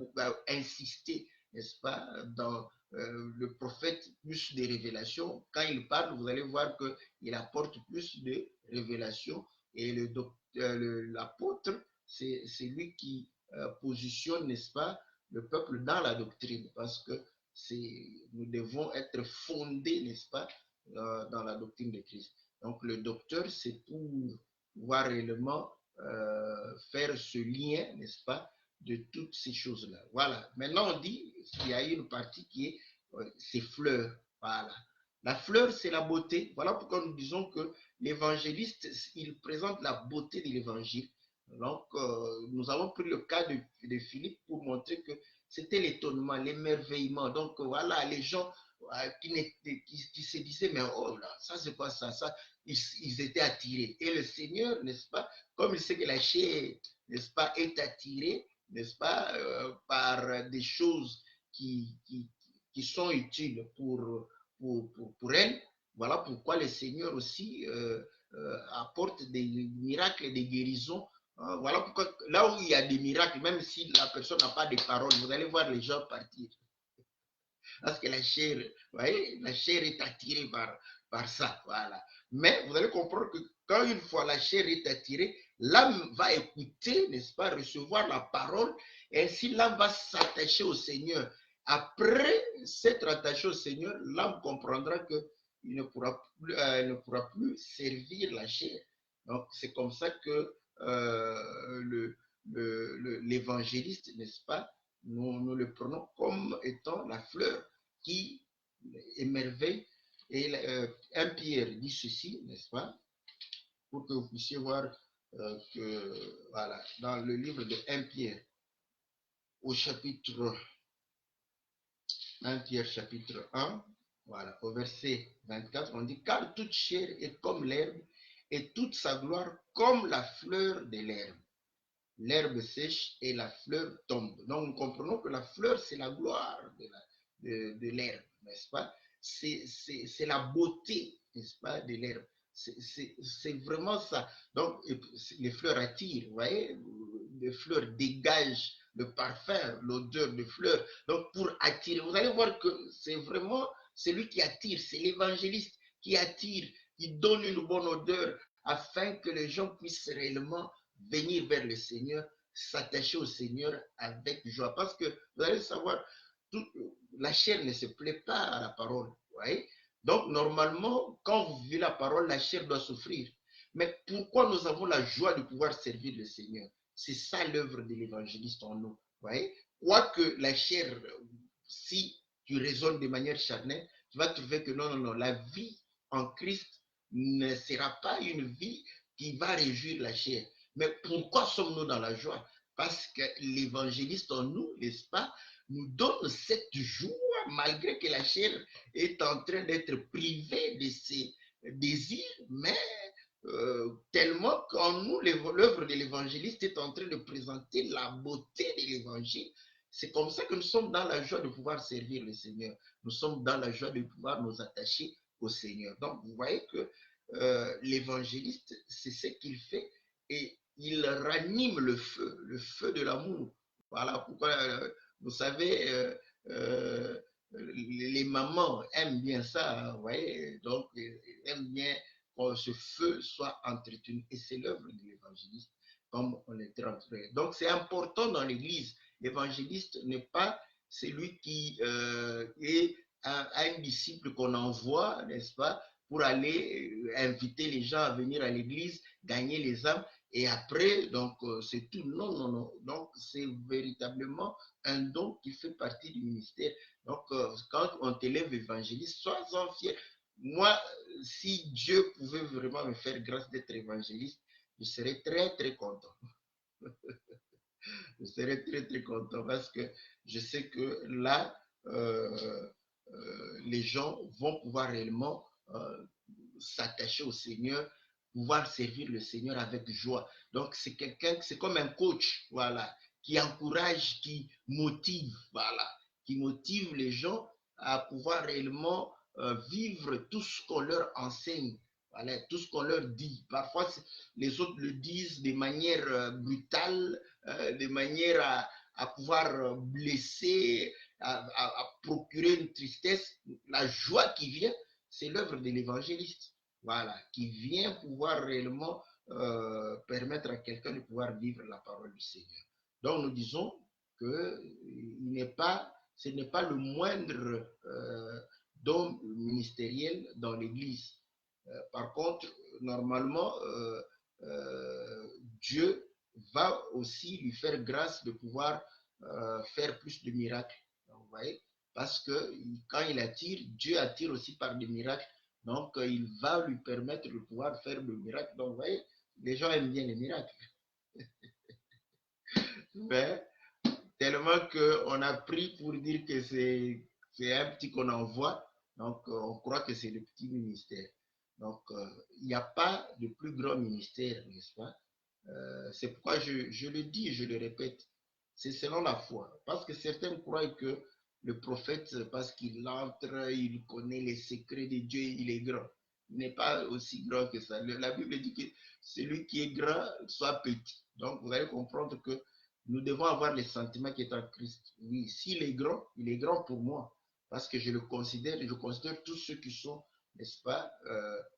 insister, n'est-ce pas, dans le prophète, plus de révélations. Quand il parle, vous allez voir qu'il apporte plus de révélations. Et l'apôtre, c'est lui qui positionne, n'est-ce pas, le peuple dans la doctrine. Parce que nous devons être fondés, n'est-ce pas, dans la doctrine de Christ. Donc le docteur, c'est pour pouvoir réellement faire ce lien, n'est-ce pas, de toutes ces choses-là. Voilà. Maintenant, on dit qu'il y a une partie qui est ces fleurs. Voilà. La fleur, c'est la beauté. Voilà pourquoi nous disons que l'évangéliste, il présente la beauté de l'évangile. Donc, nous avons pris le cas de Philippe pour montrer que c'était l'étonnement, l'émerveillement. Donc, voilà, les gens qui se disaient, mais oh là, ça c'est quoi ça, ils étaient attirés. Et le Seigneur, n'est-ce pas, comme il sait que la chair, n'est-ce pas, est attirée, n'est-ce pas, par des choses qui sont utiles pour elle. Voilà pourquoi le Seigneur aussi apporte des miracles et des guérisons. Voilà pourquoi, là où il y a des miracles, même si la personne n'a pas de parole, vous allez voir les gens partir. Parce que la chair, vous voyez, la chair est attirée par ça. Voilà. Mais vous allez comprendre que quand une fois la chair est attirée, l'âme va écouter, n'est-ce pas, recevoir la parole, et ainsi l'âme va s'attacher au Seigneur. Après s'être attaché au Seigneur, l'âme comprendra qu'il ne pourra plus servir la chair. Donc c'est comme ça que l'évangéliste, n'est-ce pas, nous le prenons comme étant la fleur qui émerveille. Et 1 Pierre dit ceci, n'est-ce pas, pour que vous puissiez voir que, voilà, dans le livre de 1 Pierre, au chapitre 1 Pierre chapitre 1, voilà, au verset 24, on dit, car toute chair est comme l'herbe, et toute sa gloire comme la fleur de l'herbe. L'herbe sèche et la fleur tombe. Donc nous comprenons que la fleur, c'est la gloire de l'herbe, n'est-ce pas? C'est la beauté, n'est-ce pas, de l'herbe. C'est vraiment ça. Donc les fleurs attirent, vous voyez, les fleurs dégagent le parfum, l'odeur de fleurs. Donc pour attirer, vous allez voir que c'est vraiment celui qui attire, c'est l'évangéliste qui attire, qui donne une bonne odeur afin que les gens puissent réellement venir vers le Seigneur, s'attacher au Seigneur avec joie. Parce que vous allez savoir, la chair ne se plaît pas à la parole. Voyez. Donc, normalement, quand vous vivez la parole, la chair doit souffrir. Mais pourquoi nous avons la joie de pouvoir servir le Seigneur? C'est ça l'œuvre de l'évangéliste en nous. Voyez. Quoique la chair, si tu raisonnes de manière charnelle, tu vas trouver que non, non, non, la vie en Christ ne sera pas une vie qui va réjouir la chair. Mais pourquoi sommes-nous dans la joie? Parce que l'évangéliste en nous, n'est-ce pas, nous donne cette joie malgré que la chair est en train d'être privée de ses désirs, mais tellement qu'en nous, l'œuvre de l'évangéliste est en train de présenter la beauté de l'évangile. C'est comme ça que nous sommes dans la joie de pouvoir servir le Seigneur. Nous sommes dans la joie de pouvoir nous attacher au Seigneur. Donc, vous voyez que l'évangéliste, c'est ce qu'il fait et il ranime le feu de l'amour. Voilà pourquoi, vous savez, les mamans aiment bien ça, vous voyez, donc aiment bien que ce feu soit entretenu. Et c'est l'œuvre de l'évangéliste, comme on était en train. Donc c'est important dans l'Église. L'évangéliste n'est pas celui qui est un disciple qu'on envoie, n'est-ce pas, pour aller inviter les gens à venir à l'église, gagner les âmes, et après, donc, c'est tout. Non, non, non. Donc, c'est véritablement un don qui fait partie du ministère. Donc, quand on t'élève évangéliste, sois-en fier. Moi, si Dieu pouvait vraiment me faire grâce d'être évangéliste, je serais très, très content. Je serai très, très content parce que je sais que là, les gens vont pouvoir réellement s'attacher au Seigneur, pouvoir servir le Seigneur avec joie. Donc, c'est quelqu'un, c'est comme un coach, voilà, qui encourage, qui motive, voilà, qui motive les gens à pouvoir réellement vivre tout ce qu'on leur enseigne, voilà, tout ce qu'on leur dit. Parfois, les autres le disent de manière brutale, de manière à pouvoir blesser, à procurer une tristesse. La joie qui vient, c'est l'œuvre de l'évangéliste, voilà, qui vient pouvoir réellement permettre à quelqu'un de pouvoir vivre la parole du Seigneur. Donc nous disons que ce n'est pas le moindre don ministériel dans l'Église. Par contre, normalement, Dieu va aussi lui faire grâce de pouvoir faire plus de miracles. Donc, vous voyez, parce que quand il attire, Dieu attire aussi par des miracles. Donc, il va lui permettre de pouvoir faire des miracles. Donc, vous voyez, les gens aiment bien les miracles. Mais tellement qu'on a pris pour dire que c'est un petit qu'on envoie. Donc, on croit que c'est le petit ministère. Donc, il n'y a pas de plus grand ministère, n'est-ce pas? C'est pourquoi je le dis, je le répète, c'est selon la foi. Parce que certains croient que le prophète, parce qu'il entre, il connaît les secrets de Dieu, il est grand. Il n'est pas aussi grand que ça. La Bible dit que celui qui est grand soit petit. Donc vous allez comprendre que nous devons avoir les sentiments qui est en Christ. Oui, s'il est grand, il est grand pour moi. Parce que je considère tous ceux qui sont, n'est-ce pas,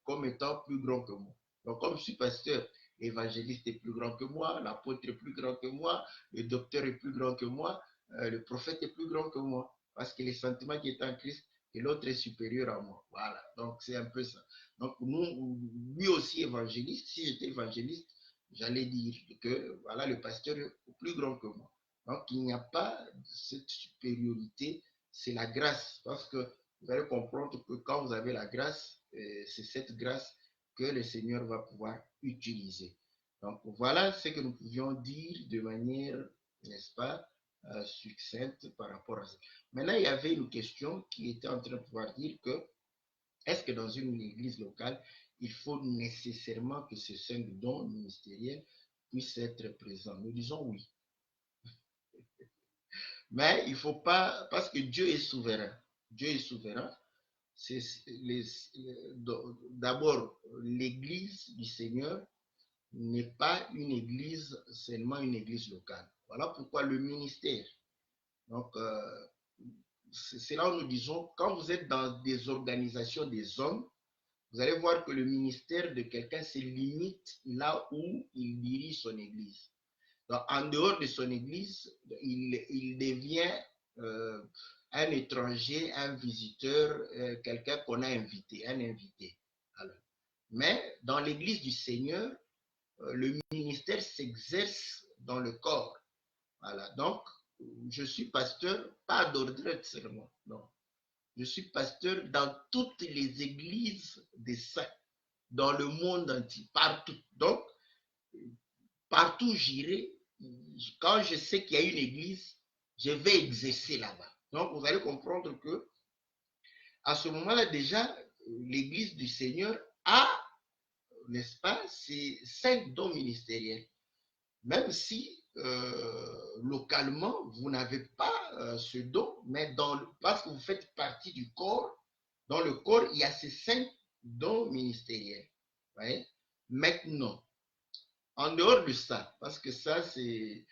comme étant plus grands que moi. Donc comme je suis pasteur, l'évangéliste est plus grand que moi, l'apôtre est plus grand que moi, le docteur est plus grand que moi, le prophète est plus grand que moi. Parce que les sentiments qui est en Christ, et l'autre est supérieur à moi. Voilà, donc c'est un peu ça. Donc nous, lui aussi évangéliste, si j'étais évangéliste, j'allais dire que voilà, le pasteur est plus grand que moi. Donc il n'y a pas cette supériorité, c'est la grâce. Parce que vous allez comprendre que quand vous avez la grâce, c'est cette grâce que le Seigneur va pouvoir utiliser. Donc voilà ce que nous pouvions dire de manière, n'est-ce pas, succincte par rapport à ça. Maintenant, il y avait une question qui était en train de pouvoir dire que est-ce que dans une église locale, il faut nécessairement que ce 5 dons ministériels puissent être présents? Nous disons oui. Mais il ne faut pas, parce que Dieu est souverain. Dieu est souverain. D'abord, l'église du Seigneur n'est pas une église, seulement une église locale. Voilà pourquoi le ministère. Donc, c'est là où nous disons, quand vous êtes dans des organisations des hommes, vous allez voir que le ministère de quelqu'un se limite là où il dirige son église. Donc, en dehors de son église, il devient un étranger, un visiteur, quelqu'un qu'on a invité, un invité. Alors, mais dans l'église du Seigneur, le ministère s'exerce dans le corps. Voilà. Donc, je suis pasteur, pas d'ordre seulement. Non. Je suis pasteur dans toutes les églises des saints, dans le monde entier, partout. Donc, partout où j'irai, quand je sais qu'il y a une église, je vais exercer là-bas. Donc, vous allez comprendre que à ce moment-là, déjà, l'église du Seigneur a, n'est-ce pas, ces 5 dons ministériels. Même si localement, vous n'avez pas ce don, mais parce que vous faites partie du corps, dans le corps, il y a ces 5 dons ministériels. Ouais. Maintenant, en dehors de ça, parce que ça, c'est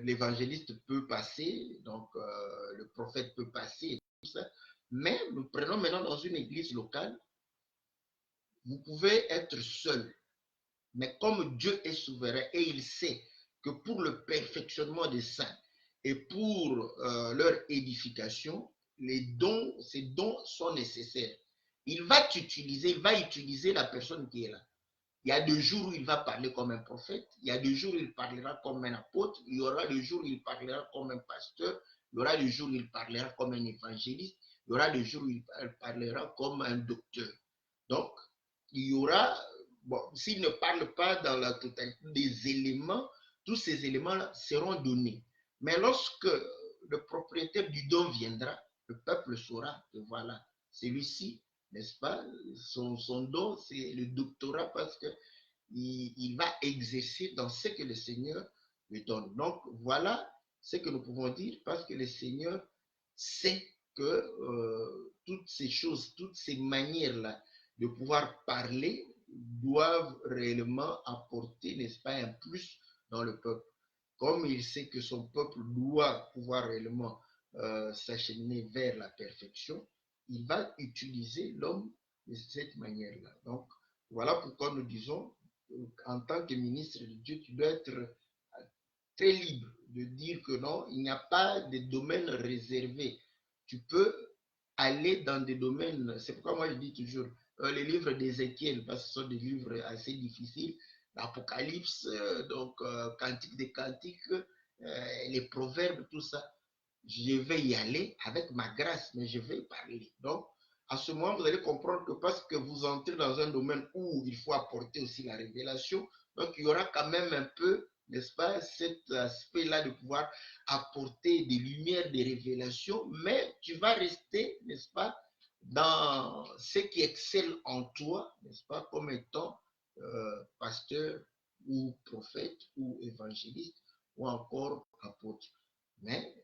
l'évangéliste peut passer, donc le prophète peut passer, tout ça, mais nous prenons maintenant dans une église locale, vous pouvez être seul. Mais comme Dieu est souverain et il sait que pour le perfectionnement des saints et pour leur édification, ces dons sont nécessaires. Il va utiliser la personne qui est là. Il y a des jours où il va parler comme un prophète, il y a des jours où il parlera comme un apôtre, il y aura des jours où il parlera comme un pasteur, il y aura des jours où il parlera comme un évangéliste, il y aura des jours où il parlera comme un docteur. Donc, il y aura, bon, s'il ne parle pas dans la totalité des éléments, tous ces éléments-là seront donnés. Mais lorsque le propriétaire du don viendra, le peuple saura que voilà, celui-ci, n'est-ce pas, son don, c'est le doctorat parce que il va exercer dans ce que le Seigneur lui donne. Donc, voilà ce que nous pouvons dire parce que le Seigneur sait que toutes ces choses, toutes ces manières-là de pouvoir parler doivent réellement apporter, n'est-ce pas, un plus dans le peuple. Comme il sait que son peuple doit pouvoir réellement s'acheminer vers la perfection, il va utiliser l'homme de cette manière-là. Donc, voilà pourquoi nous disons, en tant que ministre de Dieu, tu dois être très libre de dire que non, il n'y a pas de domaine réservé. Tu peux aller dans des domaines, c'est pourquoi moi je dis toujours, les livres d'Ézéchiel, parce que ce sont des livres assez difficiles, l'Apocalypse, donc Cantique des Cantiques, les proverbes, tout ça. Je vais y aller avec ma grâce, mais je vais parler. Donc, à ce moment, vous allez comprendre que parce que vous entrez dans un domaine où il faut apporter aussi la révélation, donc il y aura quand même un peu, n'est-ce pas, cet aspect-là de pouvoir apporter des lumières, des révélations, mais tu vas rester, n'est-ce pas, dans ce qui excelle en toi, n'est-ce pas, comme étant pasteur ou prophète ou évangéliste ou encore apôtre. Mais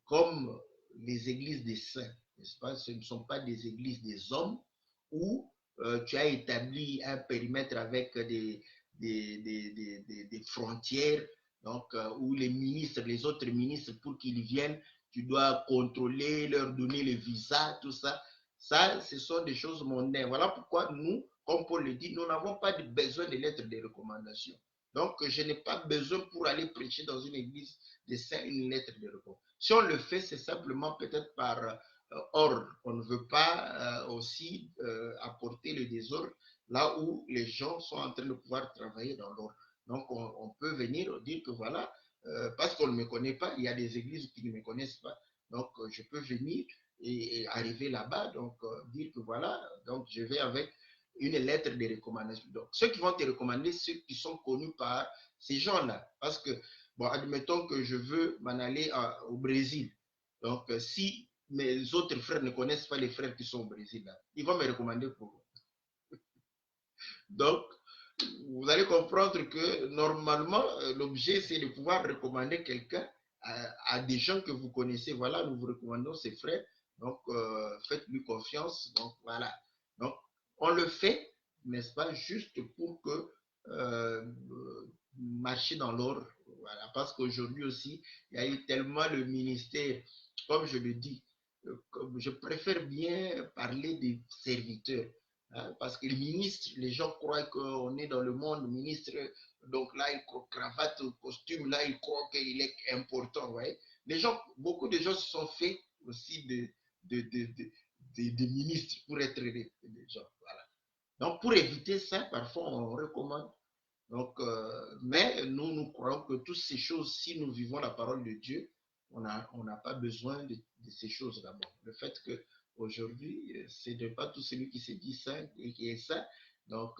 comme les églises des saints, n'est-ce pas? Ce ne sont pas des églises des hommes où tu as établi un périmètre avec des frontières, donc où les ministres, les autres ministres, pour qu'ils viennent, tu dois contrôler, leur donner le visa, tout ça. Ça, ce sont des choses mondaines. Voilà pourquoi nous, comme Paul le dit, nous n'avons pas besoin de lettres de recommandation. Donc, je n'ai pas besoin pour aller prêcher dans une église des saints une lettre de recommandation. Si on le fait, c'est simplement peut-être par ordre. On ne veut pas aussi apporter le désordre là où les gens sont en train de pouvoir travailler dans l'ordre. Donc, on peut venir dire que voilà, parce qu'on ne me connaît pas, il y a des églises qui ne me connaissent pas. Donc, je peux venir et arriver là-bas, donc dire que voilà, donc je vais avec une lettre de recommandation. Donc, ceux qui vont te recommander, ceux qui sont connus par ces gens-là. Parce que, bon, admettons que je veux m'en aller au Brésil. Donc, si mes autres frères ne connaissent pas les frères qui sont au Brésil, là, ils vont me recommander pour eux. Donc, vous allez comprendre que normalement, l'objet, c'est de pouvoir recommander quelqu'un à des gens que vous connaissez. Voilà, nous vous recommandons ces frères. Donc, faites-lui confiance. Donc, voilà. Donc, on le fait, n'est-ce pas, juste pour que marcher dans l'ordre. Voilà, parce qu'aujourd'hui aussi, il y a eu tellement le ministère, comme je le dis, je préfère bien parler des serviteurs. Hein, parce que le ministre, les gens croient qu'on est dans le monde ministre, donc là, il croit cravate, costume, là, il croit qu'il est important. Ouais. Les gens, beaucoup de gens se sont faits aussi de ministres pour être des gens. Voilà. Donc, pour éviter ça, parfois, on recommande. Donc, mais nous croyons que toutes ces choses, si nous vivons la parole de Dieu, on n'a pas besoin de ces choses d'abord. Le fait que aujourd'hui, ce n'est pas tout celui qui se dit saint et qui est saint. Donc,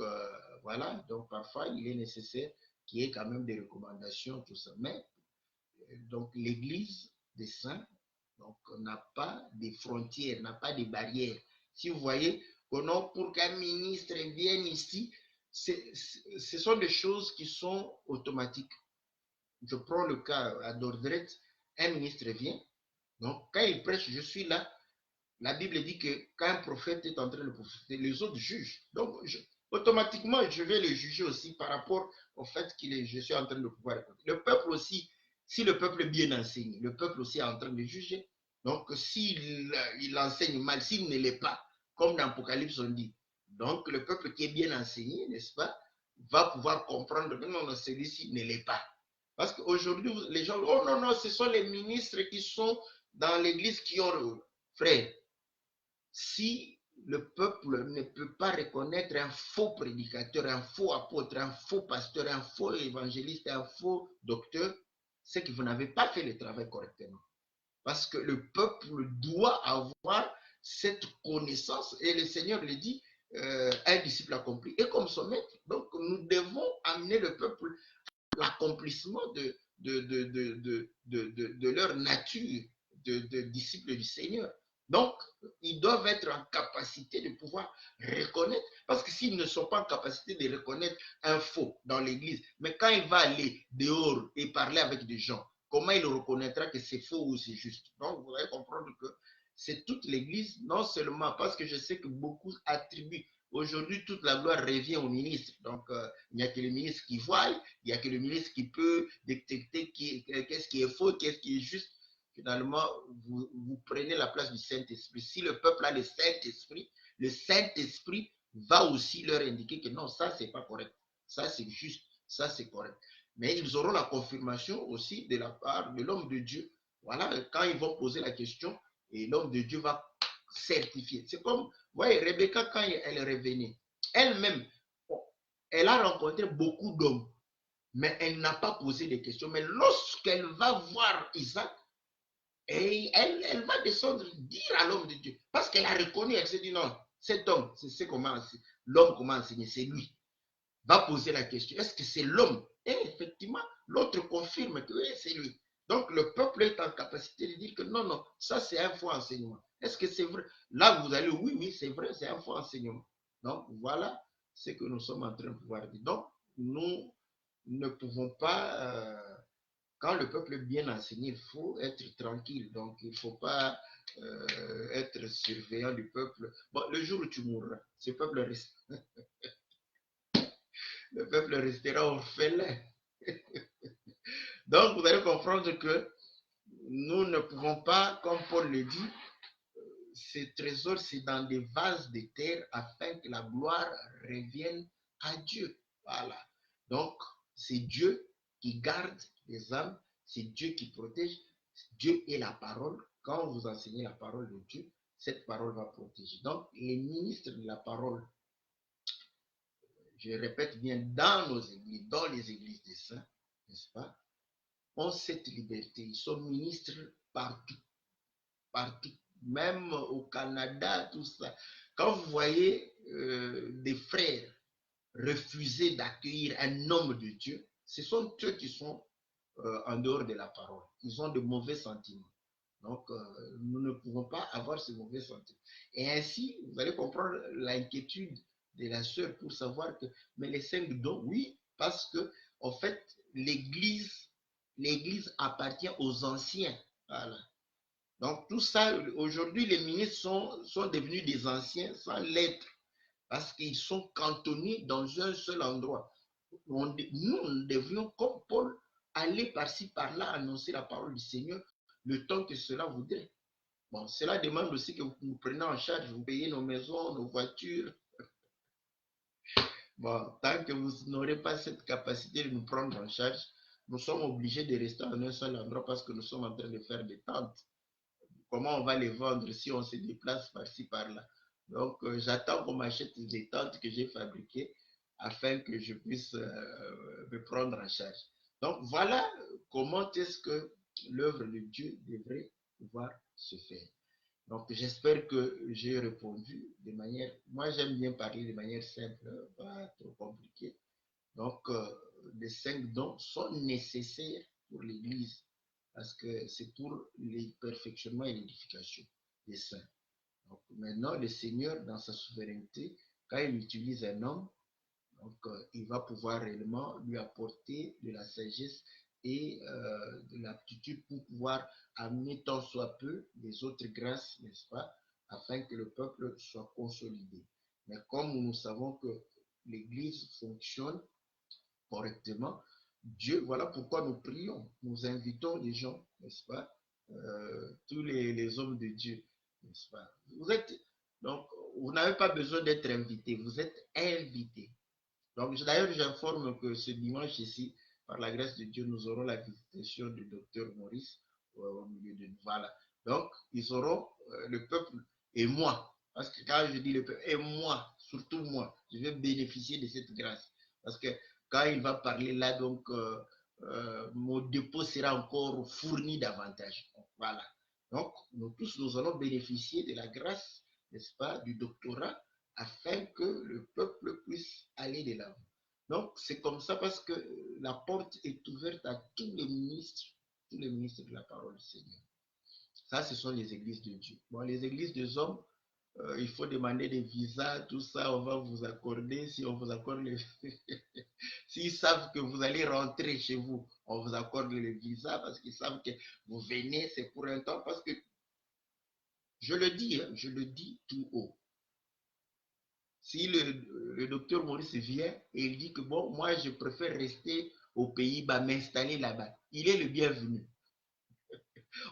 voilà. Donc, parfois, il est nécessaire qu'il y ait quand même des recommandations, tout ça. Mais, donc, l'Église des saints n'a pas de frontières, n'a pas de barrières. Si vous voyez, pour qu'un ministre vienne ici, ce sont des choses qui sont automatiques. Je prends le cas à Dordrecht, un ministre vient, donc quand il prêche, je suis là. La Bible dit que quand un prophète est en train de prophétiser, les autres jugent. Donc, automatiquement, je vais les juger aussi par rapport au fait que je suis en train de pouvoir écouter. Le peuple aussi, si le peuple est bien enseigné, le peuple aussi est en train de juger. Donc, s'il enseigne mal, s'il ne l'est pas, comme dans l'Apocalypse on dit, donc le peuple qui est bien enseigné, n'est-ce pas, va pouvoir comprendre que non, celui-ci ne l'est pas. Parce qu'aujourd'hui, les gens, oh non, non, ce sont les ministres qui sont dans l'église qui ont, frère, si le peuple ne peut pas reconnaître un faux prédicateur, un faux apôtre, un faux pasteur, un faux évangéliste, un faux docteur, c'est que vous n'avez pas fait le travail correctement. Parce que le peuple doit avoir cette connaissance, et le Seigneur le dit, un disciple accompli est comme son maître. Donc nous devons amener le peuple l'accomplissement de leur nature de disciples du Seigneur. Donc, ils doivent être en capacité de pouvoir reconnaître, parce que s'ils ne sont pas en capacité de reconnaître un faux dans l'église, mais quand il va aller dehors et parler avec des gens, comment il reconnaîtra que c'est faux ou c'est juste? Donc, vous allez comprendre que c'est toute l'église, non seulement parce que je sais que beaucoup attribuent. Aujourd'hui, toute la gloire revient au ministre. Donc, il n'y a que le ministre qui voit, il n'y a que le ministre qui peut détecter qu'est-ce qui est faux, qu'est-ce qui est juste. Finalement, vous prenez la place du Saint-Esprit. Si le peuple a le Saint-Esprit va aussi leur indiquer que non, ça, c'est pas correct. Ça, c'est juste. Ça, c'est correct. Mais ils auront la confirmation aussi de la part de l'homme de Dieu. Voilà, quand ils vont poser la question, et l'homme de Dieu va certifier. C'est comme, vous voyez, Rebecca, quand elle revenait, elle-même, elle a rencontré beaucoup d'hommes, mais elle n'a pas posé de questions. Mais lorsqu'elle va voir Isaac, et elle va descendre, dire à l'homme de Dieu, parce qu'elle a reconnu, elle s'est dit non, cet homme, c'est comment l'homme comment enseigner, c'est lui. Va poser la question, est-ce que c'est l'homme? Et effectivement, l'autre confirme que oui, c'est lui. Donc le peuple est en capacité de dire que non, non, ça c'est un faux enseignement. Est-ce que c'est vrai? Là, vous allez, oui, oui, c'est vrai, c'est un faux enseignement. Donc voilà ce que nous sommes en train de pouvoir dire. Donc, nous ne pouvons pas, quand le peuple est bien enseigné, il faut être tranquille. Donc, il ne faut pas être surveillant du peuple. Bon, le jour où tu mourras, ce peuple reste, le peuple restera orphelin. Donc, vous allez comprendre que nous ne pouvons pas, comme Paul le dit, ces trésors, c'est dans des vases de terre afin que la gloire revienne à Dieu. Voilà. Donc, c'est Dieu qui garde les âmes, c'est Dieu qui protège. Dieu est la parole. Quand vous enseignez la parole de Dieu, cette parole va protéger. Donc, les ministres de la parole, je répète bien, dans nos églises, dans les églises des saints, n'est-ce pas, ont cette liberté. Ils sont ministres partout, partout, même au Canada, tout ça. Quand vous voyez des frères refuser d'accueillir un homme de Dieu, ce sont eux qui sont en dehors de la parole. Ils ont de mauvais sentiments. Donc, nous ne pouvons pas avoir ce mauvais sentiment. Et ainsi, vous allez comprendre l'inquiétude de la sœur pour savoir que, mais les 5 dons, oui, parce que, en fait, l'Église appartient aux anciens. Voilà. Donc, tout ça, aujourd'hui, les ministres sont devenus des anciens sans l'être, parce qu'ils sont cantonnés dans un seul endroit. Nous devrions, comme Paul, aller par-ci, par-là, annoncer la parole du Seigneur le temps que cela voudrait. Bon, cela demande aussi que vous nous preniez en charge, vous payez nos maisons, nos voitures. Bon, tant que vous n'aurez pas cette capacité de nous prendre en charge, nous sommes obligés de rester en un seul endroit parce que nous sommes en train de faire des tentes. Comment on va les vendre si on se déplace par-ci, par-là? Donc, j'attends qu'on m'achète des tentes que j'ai fabriquées afin que je puisse me prendre en charge. Donc, voilà comment est-ce que l'œuvre de Dieu devrait pouvoir se faire. Donc, j'espère que j'ai répondu de manière... Moi, j'aime bien parler de manière simple, pas trop compliquée. Donc, les 5 dons sont nécessaires pour l'Église parce que c'est pour le perfectionnement et l'édification des saints. Donc, maintenant, le Seigneur, dans sa souveraineté, quand il utilise un homme, donc, il va pouvoir réellement lui apporter de la sagesse et de l'aptitude pour pouvoir amener tant soit peu les autres grâces, n'est-ce pas, afin que le peuple soit consolidé. Mais comme nous savons que l'Église fonctionne correctement, Dieu, voilà pourquoi nous prions, nous invitons les gens, n'est-ce pas, tous les hommes de Dieu, n'est-ce pas. Vous êtes, donc, vous n'avez pas besoin d'être invité, vous êtes invité. Donc, d'ailleurs, j'informe que ce dimanche ici, par la grâce de Dieu, nous aurons la visitation du docteur Maurice au milieu de nous. Voilà. Donc, ils auront le peuple et moi. Parce que quand je dis le peuple et moi, surtout moi, je vais bénéficier de cette grâce. Parce que quand il va parler là, donc, mon dépôt sera encore fourni davantage. Donc, voilà. Donc, nous tous, nous allons bénéficier de la grâce, n'est-ce pas, du doctorat afin que le peuple puisse aller de l'avant. Donc, c'est comme ça parce que la porte est ouverte à tous les ministres de la parole du Seigneur. Ça, ce sont les églises de Dieu. Bon, les églises des hommes, il faut demander des visas, tout ça, on va vous accorder. Si on vous accorde les... S'ils savent que vous allez rentrer chez vous, on vous accorde les visas parce qu'ils savent que vous venez, c'est pour un temps. Parce que, je le dis tout haut. Si le docteur Maurice vient et il dit que bon, moi je préfère rester aux Pays-Bas, m'installer là-bas, il est le bienvenu.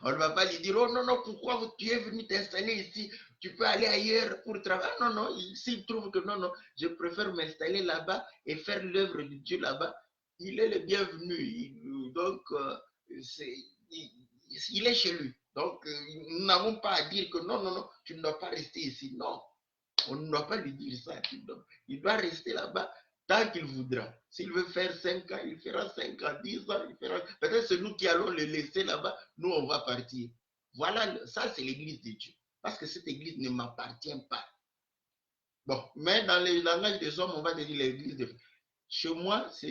On ne va pas lui dire, oh non, non, pourquoi tu es venu t'installer ici? Tu peux aller ailleurs pour travailler. Ah, non, non, s'il trouve que non, non, je préfère m'installer là-bas et faire l'œuvre de Dieu là-bas, il est le bienvenu. Donc, il est chez lui. Donc, nous n'avons pas à dire que non, non, non, tu ne dois pas rester ici. Non, on ne doit pas lui dire ça. Il doit rester là-bas tant qu'il voudra. S'il veut faire 5 ans, il fera 5 ans, 10 ans, il fera... Peut-être c'est nous qui allons le laisser là-bas, nous on va partir. Voilà, ça c'est l'église de Dieu. Parce que cette église ne m'appartient pas. Bon, mais dans le langage des hommes, on va dire l'église de... Chez moi, c'est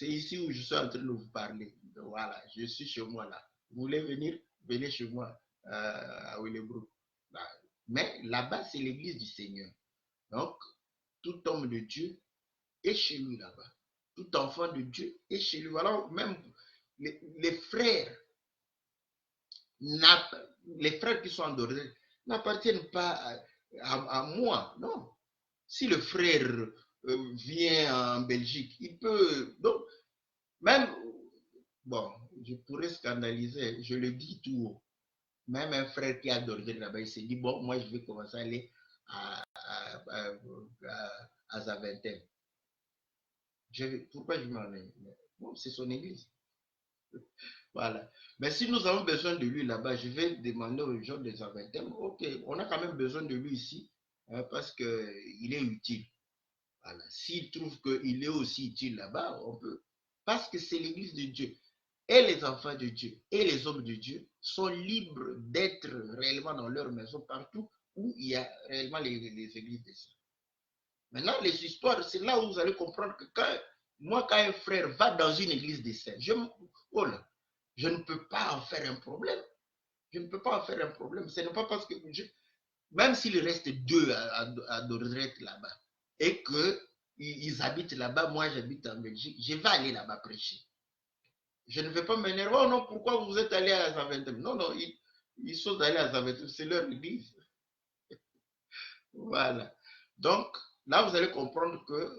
ici où je suis en train de vous parler. Voilà, je suis chez moi là. Vous voulez venir? Venez chez moi à Willebrook. Mais là-bas, c'est l'église du Seigneur. Donc, tout homme de Dieu est chez lui là-bas. Tout enfant de Dieu est chez lui. Voilà, même les frères, les frères qui sont en dehors n'appartiennent pas à moi, non. Si le frère vient en Belgique, il peut... Donc, même, bon, je pourrais scandaliser, je le dis tout haut. Même un frère qui a dormi là-bas, il s'est dit, bon, moi, je vais commencer à aller à Zaventem. Pourquoi je m'en ai? Bon, c'est son église. Voilà. Mais si nous avons besoin de lui là-bas, je vais demander aux gens des Zaventem, ok, on a quand même besoin de lui ici, hein, parce qu'il est utile. Voilà. S'il trouve qu'il est aussi utile là-bas, on peut. Parce que c'est l'église de Dieu. Et les enfants de Dieu et les hommes de Dieu sont libres d'être réellement dans leur maison partout où il y a réellement les églises de ça. Maintenant, les histoires, c'est là où vous allez comprendre que quand un frère va dans une église des saints, oh là, je ne peux pas en faire un problème. Je ne peux pas en faire un problème. Ce n'est pas parce que même s'il reste deux à Dordrecht là-bas et qu'ils habitent là-bas, moi j'habite en Belgique, je vais aller là-bas prêcher. Je ne vais pas m'énerver, oh non, pourquoi vous êtes allé à Zaventem? Non, non, ils sont allés à Zaventem, c'est leur église. Voilà. Donc, là, vous allez comprendre que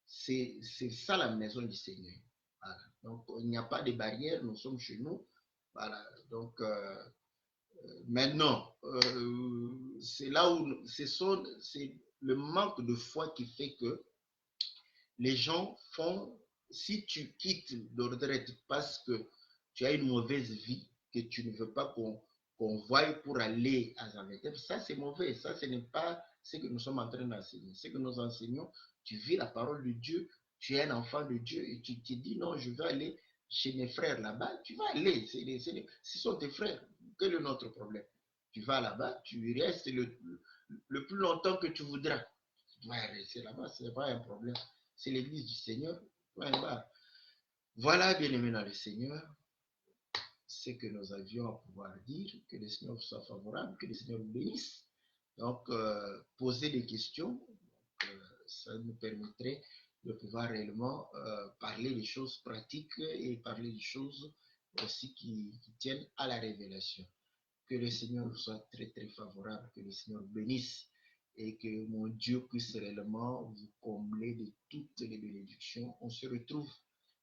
c'est ça la maison du Seigneur. Voilà. Donc, il n'y a pas de barrière, nous sommes chez nous. Voilà. Donc, maintenant, c'est là où c'est le manque de foi qui fait que les gens font, si tu quittes Dordrecht parce que tu as une mauvaise vie, que tu ne veux pas qu'on voie pour aller à Zaventem, ça c'est mauvais, ça ce n'est pas ce que nous sommes en train d'enseigner. Ce que nous enseignons, tu vis la parole de Dieu, tu es un enfant de Dieu et tu te dis non, je vais aller chez mes frères là-bas, tu vas aller, ce sont tes frères, quel est notre problème? Tu vas là-bas, tu restes le plus longtemps que tu voudras. Tu vas rester là-bas, ce n'est pas un problème. C'est l'église du Seigneur. Voilà, bien-aimés dans le Seigneur, ce que nous avions à pouvoir dire. Que le Seigneur soit favorable, que le Seigneur vous bénisse. Donc, poser des questions, ça nous permettrait de pouvoir réellement parler des choses pratiques et parler des choses aussi qui tiennent à la révélation. Que le Seigneur vous soit très, très favorable, que le Seigneur vous bénisse et que mon Dieu puisse réellement vous combler de toutes les bénédictions. On se retrouve.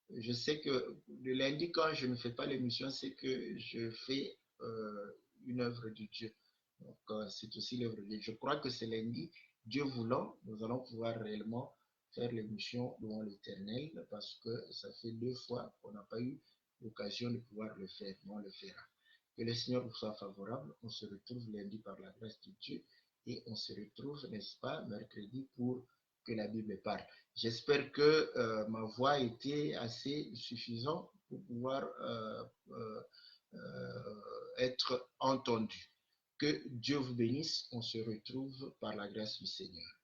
Je sais que le lundi, quand je ne fais pas l'émission, c'est que je fais une œuvre de Dieu. Donc, c'est aussi l'œuvre de Dieu. Je crois que c'est lundi, Dieu voulant, nous allons pouvoir réellement faire l'émission devant l'Éternel parce que ça fait 2 fois qu'on n'a pas eu l'occasion de pouvoir le faire. Mais on le fera. Que le Seigneur vous soit favorable. On se retrouve lundi par la grâce de Dieu et on se retrouve, n'est-ce pas, mercredi pour que la Bible parle. J'espère que ma voix était assez suffisante pour pouvoir être entendue. Que Dieu vous bénisse. On se retrouve par la grâce du Seigneur.